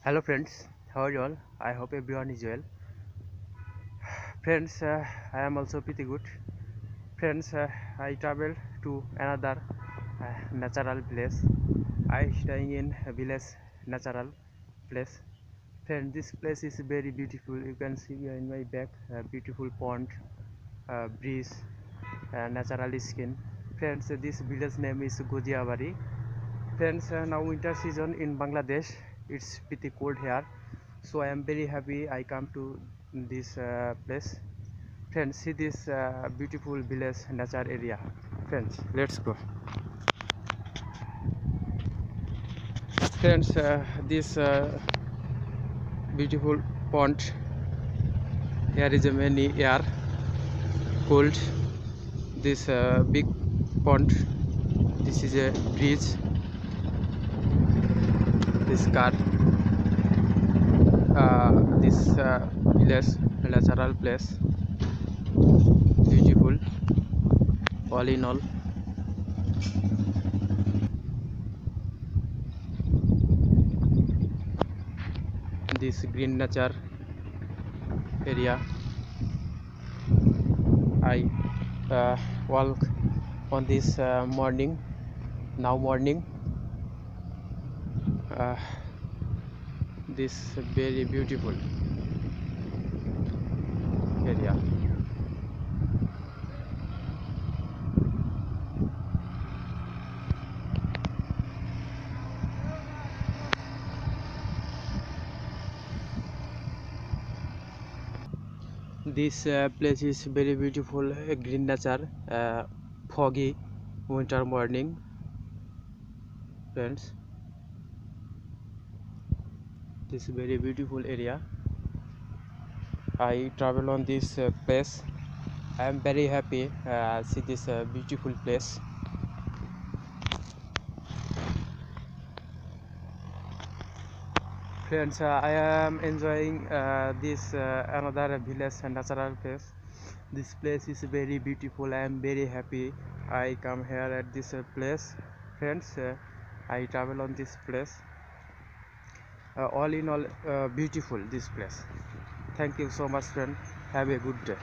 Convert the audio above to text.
Hello friends, how are you all? I hope everyone is well. Friends, I am also pretty good. Friends, I traveled to another natural place. I staying in a village natural place. Friends, this place is very beautiful. You can see in my back a beautiful pond, breeze, natural skin. Friends, this village name is Gojiabari. Friends, now winter season in Bangladesh. It's pretty cold here, so I am very happy I come to this place. Friends, see this beautiful village nature area. Friends, let's go. Friends, this beautiful pond. Here is a many air cold. This big pond. This is a bridge. This car. This village natural place, beautiful all in all. This green nature area. I walk on this morning, now morning. This very beautiful area. This place is very beautiful, green nature, foggy winter morning. Friends, this very beautiful area. I travel on this place. I am very happy see this beautiful place. Friends, I am enjoying this another village and natural place. This place is very beautiful. I am very happy I come here at this place. Friends, I travel on this place. All in all, beautiful this place. Thank you so much, friend. Have a good day.